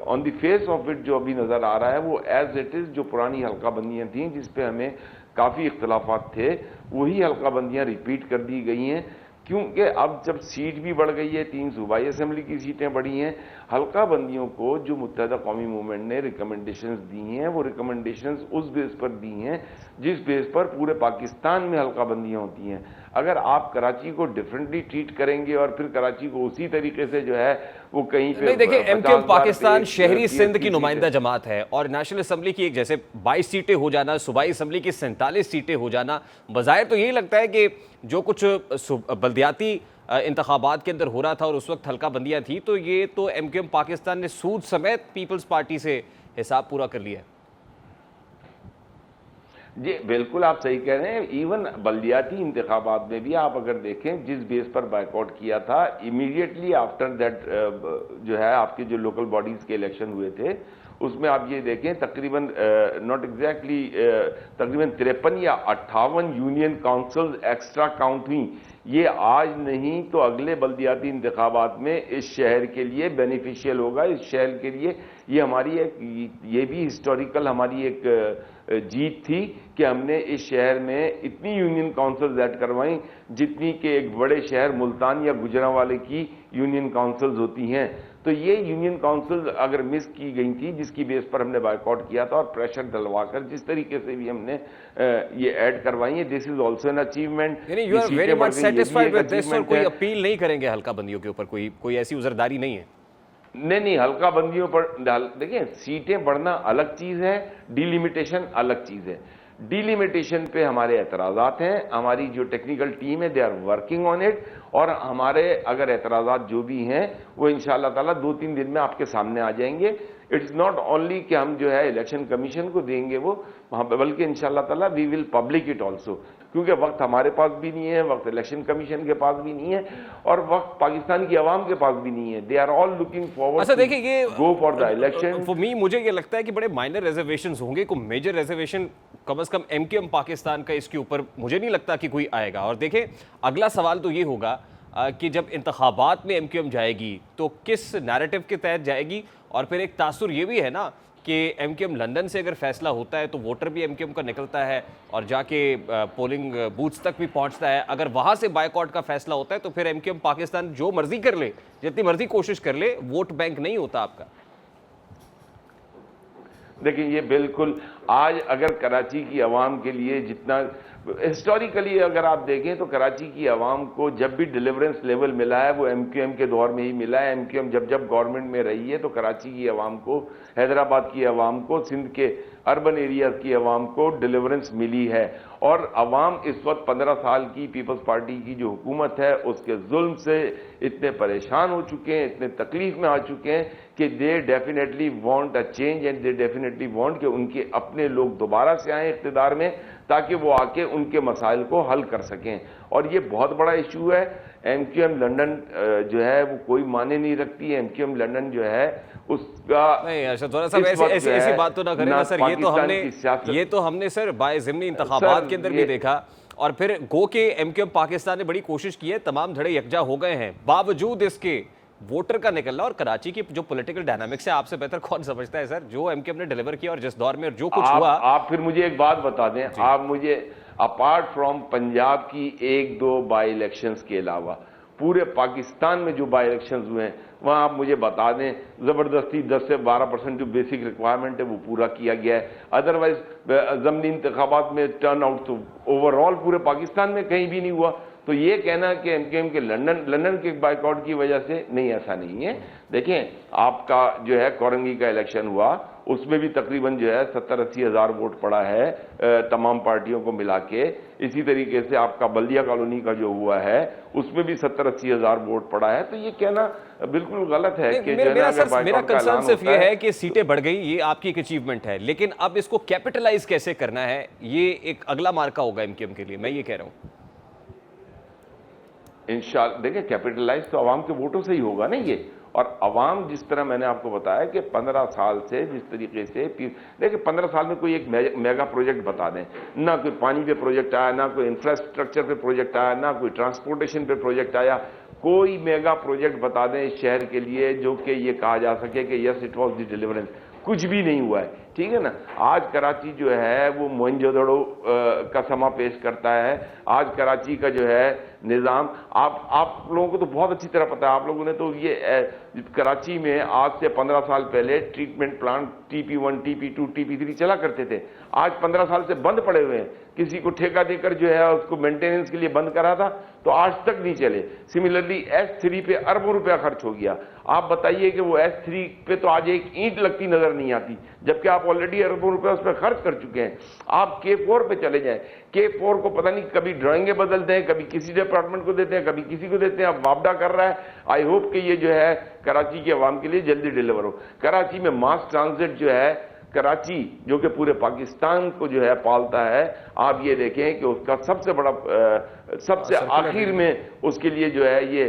on the face of it जो अभी नज़र आ रहा है वो एज इट इज़ जो पुरानी हल्का बंदियाँ थीं जिस पे हमें काफ़ी इख्तलाफात थे, वही हल्का बंदियाँ रिपीट कर दी गई हैं। क्योंकि अब जब सीट भी बढ़ गई है, 3 सूबाई असम्बली की सीटें बढ़ी हैं, हल्का बंदियों को जो मुत्तहदा कौमी मूवमेंट ने रिकमेंडेशंस दी हैं वो रिकमेंडेशंस उस बेस पर दी हैं जिस बेस पर पूरे पाकिस्तान में हल्का बंदियाँ होती हैं। अगर आप कराची को डिफरेंटली ट्रीट करेंगे और फिर कराची को उसी तरीके से जो है वो कहीं पे, नहीं देखिए, MQM पाकिस्तान शहरी सिंध की नुमाइंदा जमात है, और नेशनल असम्बली की एक जैसे 22 सीटें हो जाना, सूबाई असम्बली की 47 सीटें हो जाना, बज़ाहिर तो यही लगता है कि जो कुछ बल्दियाती इंतखाबात के अंदर हो रहा था और उस वक्त हल्का बंदियाँ थी, तो ये तो MQM पाकिस्तान ने सूद समेत पीपल्स पार्टी से हिसाब पूरा कर लिया है। जी बिल्कुल आप सही कह रहे हैं। इवन बल्दियाती इंतखाबात में भी आप अगर देखें जिस बेस पर बायकॉट किया था, इमीडिएटली आफ्टर दैट जो है आपके जो लोकल बॉडीज के इलेक्शन हुए थे उसमें आप ये देखें तकरीबन नॉट एग्जैक्टली तकरीबन 53 या 58 यूनियन काउंसिल्स एक्स्ट्रा काउंट हुई। ये आज नहीं तो अगले बल्दियाती इंतखाबात में इस शहर के लिए बेनिफिशियल होगा। इस शहर के लिए ये हमारी एक, ये भी हिस्टोरिकल हमारी एक जीत थी कि हमने इस शहर में इतनी यूनियन काउंसिल्स ऐड करवाई जितनी कि एक बड़े शहर मुल्तान या गुजरांवाले की यूनियन काउंसिल्स होती हैं। तो ये यूनियन काउंसिल अगर मिस की गई थी जिसकी बेस पर हमने बायकॉट किया था और प्रेशर डलवाकर जिस तरीके से भी हमने ये ऐड करवाई है, this is also an achievement. You are very much satisfied with this और कोई अपील नहीं करेंगे हल्का बंदियों के ऊपर, कोई ऐसी उजरदारी नहीं है? नहीं, हल्का बंदियों पर देखिए सीटें बढ़ना अलग चीज है, डिलिमिटेशन अलग चीज है। डिलिमिटेशन पे हमारे एतराजात हैं, हमारी जो टेक्निकल टीम है they are working on it, और हमारे अगर एतराजात जो भी हैं वो इंशाअल्लाह ताला 2-3 दिन में आपके सामने आ जाएंगे। इट्स नॉट ओनली कि हम जो है इलेक्शन कमीशन को देंगे वो, बल्कि इंशाअल्लाह ताला we will public it also, क्योंकि वक्त हमारे पास भी नहीं है, वक्त इलेक्शन कमीशन के पास भी नहीं है, और वक्त पाकिस्तान की आवाम के पास भी नहीं है। They are all looking forward. अच्छा देखिए, ये go for the election. For me मुझे ये लगता है कि बड़े माइनर रिजर्वेशंस होंगे, कोई मेजर रिजर्वेशन कम से कम एमक्यूएम पाकिस्तान का इसके ऊपर मुझे नहीं लगता कि कोई आएगा। और देखें अगला सवाल तो ये होगा कि जब इंतखाबात में एमक्यूएम जाएगी तो किस नैरेटिव के तहत जाएगी, और फिर एक तासुर ये भी है ना कि एमक्यूएम लंदन से अगर फैसला होता है तो वोटर भी एमक्यूएम का निकलता है और जाके पोलिंग बूथ्स तक भी पहुंचता है। अगर वहां से बायकॉट का फैसला होता है तो फिर एमक्यूएम पाकिस्तान जो मर्जी कर ले, जितनी मर्जी कोशिश कर ले, वोट बैंक नहीं होता आपका। देखिए ये बिल्कुल आज अगर कराची की आवाम के लिए जितना हिस्टोरिकली अगर आप देखें तो कराची की आवाम को जब भी डिलीवरेंस लेवल मिला है वो एमक्यूएम के दौर में ही मिला है। एमक्यूएम जब जब गवर्नमेंट में रही है तो कराची की आवाम को, हैदराबाद की आवाम को, सिंध के अर्बन एरियाज की आवाम को डिलीवरेंस मिली है। और आवाम इस वक्त 15 साल की पीपल्स पार्टी की जो हुकूमत है उसके जुल्म से इतने परेशान हो चुके हैं, इतने तकलीफ में आ चुके हैं कि they definitely want a change and they definitely want कि उनके अपने लोग दोबारा से आए इख्तिदार में ताकि वो आके उनके मसाइल को हल कर सकें। और ये बहुत बड़ा इशू है। एमक्यूएम लंदन जो है वो कोई माने नहीं रखती है। एमक्यूएम लंदन जो है उसका नहीं अर्शद वाला साहब ऐसी बात तो ना करें ना सर। ये तो हमने सर बाय ज़िम्नी इंतखाबात के अंदर भी देखा, और फिर गो के एमक्यूएम पाकिस्तान ने बड़ी कोशिश की है, तमाम धड़े यकजा हो गए हैं, बावजूद इसके वोटर का निकलना। और कराची की जो पॉलिटिकल डायनामिक्स है आपसे बेहतर कौन समझता है सर, जो एमक्यूएम ने डिलीवर किया और जिस दौर में जो कुछ हुआ। आप फिर मुझे एक बात बता दें, आप मुझे अपार्ट फ्रॉम पंजाब की 1-2 बाई इलेक्शंस के अलावा पूरे पाकिस्तान में जो बाई इलेक्शंस हुए हैं वहां आप मुझे बता दें जबरदस्ती 10 से 12% जो बेसिक रिक्वायरमेंट है वो पूरा किया गया है। अदरवाइज ज़मीनी इंतखाबात में टर्न आउट तो ओवरऑल पूरे पाकिस्तान में कहीं भी नहीं हुआ। तो ये कहना कि एमक्यूएम के लंदन के बाइकआउट की वजह से नहीं, ऐसा नहीं है। देखें आपका जो है कोरंगी का इलेक्शन हुआ उसमें भी तकरीबन जो है 70-80 हज़ार वोट पड़ा है तमाम पार्टियों को मिला के। इसी तरीके से आपका बल्दिया कॉलोनी का जो हुआ है उसमें भी 70-80 हज़ार वोट पड़ा है। तो ये कहना बिल्कुल गलत है कि मेरा कंसर्न सिर्फ ये है कि सीटें बढ़ गई, ये आपकी एक अचीवमेंट है, लेकिन अब इसको कैपिटलाइज कैसे करना है ये एक अगला मार्का होगा एमक्यूएम के लिए, मैं ये कह रहा हूँ। इंशाल्लाह देखिए कैपिटलाइज तो आवाम के वोटों से ही होगा ना ये। और अवाम जिस तरह मैंने आपको बताया कि 15 साल से जिस तरीके से देखिए 15 साल में कोई एक मेगा प्रोजेक्ट बता दें, ना कोई पानी पे प्रोजेक्ट आया, ना कोई इंफ्रास्ट्रक्चर पे प्रोजेक्ट आया, ना कोई ट्रांसपोर्टेशन पे प्रोजेक्ट आया, कोई मेगा प्रोजेक्ट बता दें इस शहर के लिए जो कि ये कहा जा सके कि yes it was the deliverance, कुछ भी नहीं हुआ है। ठीक है ना। आज कराची जो है वो मोहनजोदड़ो का समा पेश करता है। आज कराची का जो है निज़ाम आप लोगों को तो बहुत अच्छी तरह पता है, आप लोगों ने तो ये कराची में आज से 15 साल पहले treatment plant TP1, TP2, TP3 चला करते थे। आज 15 साल से बंद पड़े हुए हैं। किसी को ठेका देकर जो है उसको मेंटेनेंस के लिए बंद करा था तो आज तक नहीं चले। सिमिलरली S3 पे अरबों रुपया खर्च हो गया। आप बताइए कि वो S3 पे तो आज एक ईंट लगती नजर नहीं आती, जबकि आप ऑलरेडी अरबों रुपए उस पर खर्च कर चुके हैं। आप K4 पे चले जाएं, K4 को पता नहीं कभी ड्राइंगें बदलते हैं, कभी किसी डिपार्टमेंट को देते हैं, कभी किसी को देते हैं। अब वापडा कर रहा है। आई होप कि ये जो है कराची के अवाम के लिए जल्दी डिलीवर हो। कराची में मास ट्रांजिट जो है कराची जो कि पूरे पाकिस्तान को जो है पालता है, आप ये देखें कि उसका सबसे बड़ा सबसे आखिर में उसके लिए जो है ये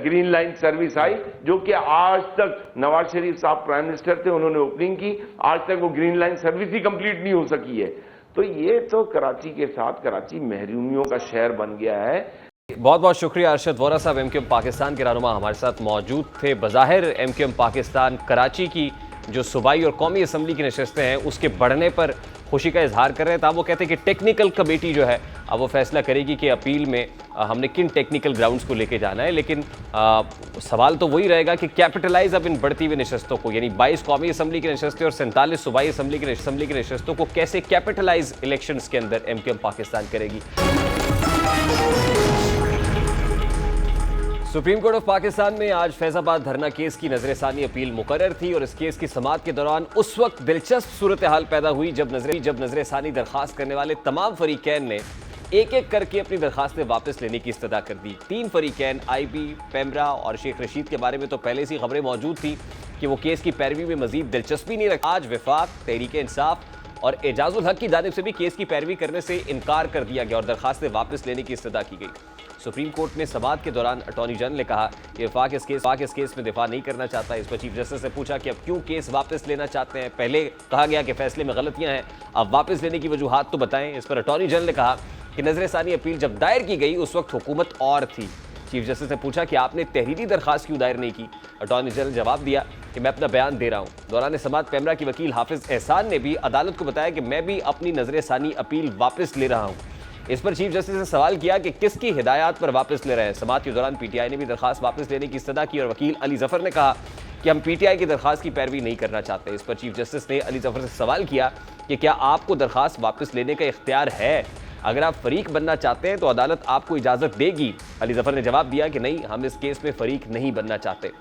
ग्रीन लाइन सर्विस आई, जो कि आज तक नवाज शरीफ साहब प्राइम मिनिस्टर थे, उन्होंने ओपनिंग की, आज तक वो ग्रीन लाइन सर्विस ही कंप्लीट नहीं हो सकी है। तो ये तो कराची के साथ कराची महरूमियों का शहर बन गया है। बहुत बहुत शुक्रिया अरशद वोरा साहब, एमक्यूएम पाकिस्तान के रहनुमा हमारे साथ मौजूद थे। बज़ाहिर एमक्यूएम पाकिस्तान कराची की जो सूबाई और कौमी असम्बली की नशस्तें हैं उसके बढ़ने पर खुशी का इजहार कर रहे हैं। वो कहते हैं कि टेक्निकल कमेटी जो है अब वो फैसला करेगी कि अपील में हमने किन टेक्निकल ग्राउंड्स को लेके जाना है, लेकिन सवाल तो वही रहेगा कि कैपिटलाइज अब इन बढ़ती हुई नशस्तों को, यानी 22 कौमी असम्बली की नशस्तें और 47 सूबाई असम्बली की नशस्तों को कैसे कैपिटलाइज इलेक्शंस के अंदर एमक्यूएम पाकिस्तान करेगी। सुप्रीम कोर्ट ऑफ पाकिस्तान में आज फैजाबाद धरना केस की नजरसानी अपील मुकर्रर थी और इस केस की समाअत के दौरान उस वक्त दिलचस्प सूरत हाल पैदा हुई जब नजरसानी दरखास्त करने वाले तमाम फरीकैन ने एक एक करके अपनी दरखास्तें वापस लेने की इस्तदा कर दी। 3 फरीकैन IB, पेमरा और शेख रशीद के बारे में तो पहले से खबरें मौजूद थी कि वो केस की पैरवी में मजीद दिलचस्पी नहीं रखा। आज वफाक, तहरीक इंसाफ और एजाजुल हक की जानिब से भी केस की पैरवी करने से इनकार कर दिया गया और दरखास्तें वापस लेने की इस्तदा की गई। सुप्रीम कोर्ट में समाअत के दौरान अटॉर्नी जनरल ने कहा कि वफाक इस केस में दिफा नहीं करना चाहता। इस पर चीफ जस्टिस ने पूछा कि अब क्यों केस वापस लेना चाहते हैं, पहले कहा गया कि फैसले में गलतियां हैं, अब वापस लेने की वजूहात तो बताएं। इस पर अटॉर्नी जनरल ने कहा कि नजरसानी अपील जब दायर की गई उस वक्त हुकूमत और थी। चीफ जस्टिस ने पूछा कि आपने तहरीरी दरखास्त क्यों दायर नहीं की। अटॉर्नी जनरल जवाब दिया कि मैं अपना बयान दे रहा हूँ। दौरान समाअत पेमरा की वकील हाफिज एहसान ने भी अदालत को बताया कि मैं भी अपनी नजरसानी अपील वापस ले रहा हूँ। इस पर चीफ जस्टिस ने सवाल किया कि किसकी हिदायत पर वापस ले रहे हैं। समाअत के दौरान PTI ने भी दरखास्त वापस लेने की इस्तदा की और वकील अली जफर ने कहा कि हम PTI की दरखास्त की पैरवी नहीं करना चाहते। इस पर चीफ जस्टिस ने अली जफर से सवाल किया कि क्या आपको दरखास्त वापस लेने का इख्तियार है, अगर आप फरीक बनना चाहते हैं तो अदालत आपको इजाज़त देगी। अली जफर ने जवाब दिया कि नहीं, हम इस केस में फरीक नहीं बनना चाहते।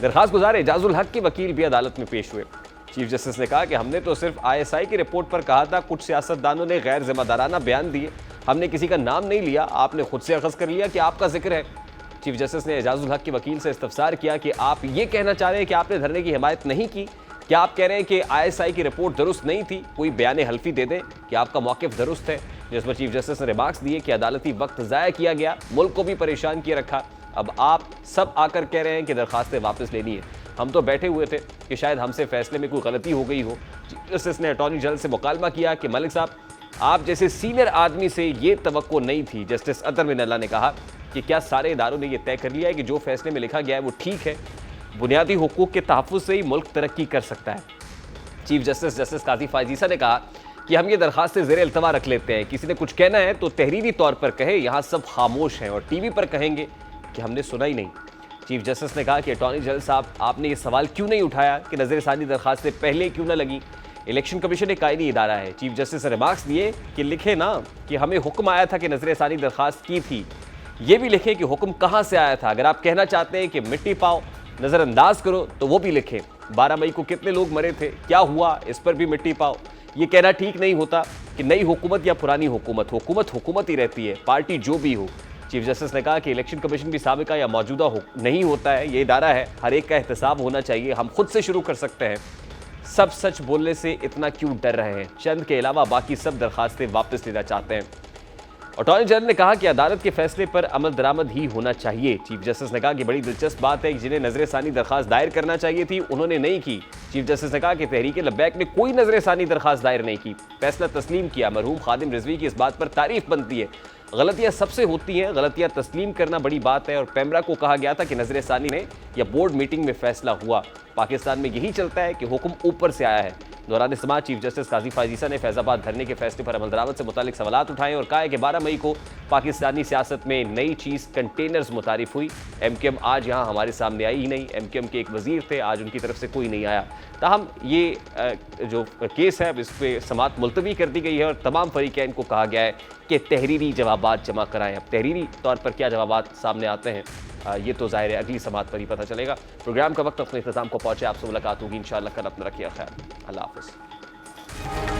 दरखास्त गुजार एजाजुल हक के वकील भी अदालत में पेश हुए। चीफ जस्टिस ने कहा कि हमने तो सिर्फ ISI की रिपोर्ट पर कहा था, कुछ सियासतदानों ने गैर जिम्मेदाराना बयान दिए, हमने किसी का नाम नहीं लिया, आपने खुद से अखज़ कर लिया कि आपका जिक्र है। चीफ जस्टिस ने एजाजुल हक के वकील से इस्तफसार किया कि आप ये कहना चाह रहे हैं कि आपने धरने की हिमायत नहीं की, क्या आप कह रहे हैं कि ISI की रिपोर्ट दुरुस्त नहीं थी, कोई बयान हल्फी दे दें कि आपका मौक़िफ़ दुरुस्त है। जिस पर चीफ जस्टिस ने रिमार्क्स दिए कि अदालती वक्त ज़ाया किया गया, मुल्क को भी परेशान किए रखा, अब आप सब आकर कह रहे हैं कि दरखास्तें वापस लेनी है। हम तो बैठे हुए थे कि शायद हमसे फैसले में कोई गलती हो गई हो। चीफ जस्टिस ने अटॉर्नी जनरल से मुकालमा किया कि मलिक साहब, आप जैसे सीनियर आदमी से ये तवक्को नहीं थी। जस्टिस अतर बिन अल्लाह ने कहा कि क्या सारे इदारों ने यह तय कर लिया है कि जो फैसले में लिखा गया है वो ठीक है, बुनियादी हुकूक के तहफ़्फ़ुज़ से ही मुल्क तरक्की कर सकता है। चीफ जस्टिस काजी फायजीसा ने कहा कि हम ये दरखास्तें ज़ेर इल्तवा रख लेते हैं, किसी ने कुछ कहना है तो तहरीरी तौर पर कहे, यहाँ सब खामोश हैं और TV पर कहेंगे कि हमने सुना ही नहीं। चीफ जस्टिस ने कहा कि अटॉर्नी जनरल साहब, आपने ये सवाल क्यों नहीं उठाया कि नजरसानी दरखास्तें पहले क्यों ना लगी, इलेक्शन कमीशन एक आईनी इदारा है। चीफ जस्टिस ने रिमार्क्स दिए कि लिखे ना कि हमें हुक्म आया था कि नजरसानी दरखास्त की थी, ये भी लिखें कि हुक्म कहाँ से आया था। अगर आप कहना चाहते हैं कि मिट्टी पाओ, नज़रअंदाज करो, तो वो भी लिखें। 12 मई को कितने लोग मरे थे, क्या हुआ, इस पर भी मिट्टी पाओ। ये कहना ठीक नहीं होता कि नई हुकूमत या पुरानी हुकूमत, हुकूमत ही रहती है, पार्टी जो भी हो। चीफ जस्टिस ने कहा कि इलेक्शन कमीशन भी साबिका या मौजूदा नहीं होता है, ये इदारा है, हर एक का एहतसाब होना चाहिए, हम खुद से शुरू कर सकते हैं। सब सच बोलने से इतना क्यों डर रहे हैं, चंद के अलावा बाकी सब दरखास्तें वापस लेना चाहते हैं। अटॉर्नी जनरल ने कहा कि अदालत के फैसले पर अमल दरामद ही होना चाहिए। चीफ जस्टिस ने कहा कि बड़ी दिलचस्प बात है कि जिन्हें नजरसानी दरखास्त दायर करना चाहिए थी उन्होंने नहीं की। चीफ जस्टिस ने कहा कि तहरीक लब्बैक ने कोई नजरसानी दरखास्त दायर नहीं की, फैसला तस्लीम किया। मरहूम खादिम रिजवी की इस बात पर तारीफ बनती है। गलतियां सबसे होती हैं, गलतियां तस्लीम करना बड़ी बात है। और पेमरा को कहा गया था कि नजरसानी में या बोर्ड मीटिंग में फैसला हुआ। पाकिस्तान में यही चलता है कि हुक्म ऊपर से आया है। दौरान समाअत चीफ जस्टिस काजी फायजीसा ने फैजाबाद धरने के फैसले पर अमल दरामद से मुतालिक सवालात उठाए और कहा कि 12 मई को पाकिस्तानी सियासत में नई चीज़ कंटेनर्स मुतारिफ हुई। MKM आज यहाँ हमारे सामने आई ही नहीं। MKM के एक वजीर थे, आज उनकी तरफ से कोई नहीं आया। ताहम ये जो केस है इस पर समाअत मुलतवी कर दी गई है और तमाम फरीकैन को कहा गया है कि तहरीरी जवाबात जमा कराएं। अब तहरीरी तौर पर क्या जवाबात सामने आते हैं ये तो ज़ाहिर है अगली समाअत पर ही पता चलेगा। प्रोग्राम का वक्त अपने इख्तिताम को पहुँचे, आपसे मुलाकात होगी इंशाअल्लाह कल। अपना रखिए ख्याल, अल्लाह हाफ़िज़।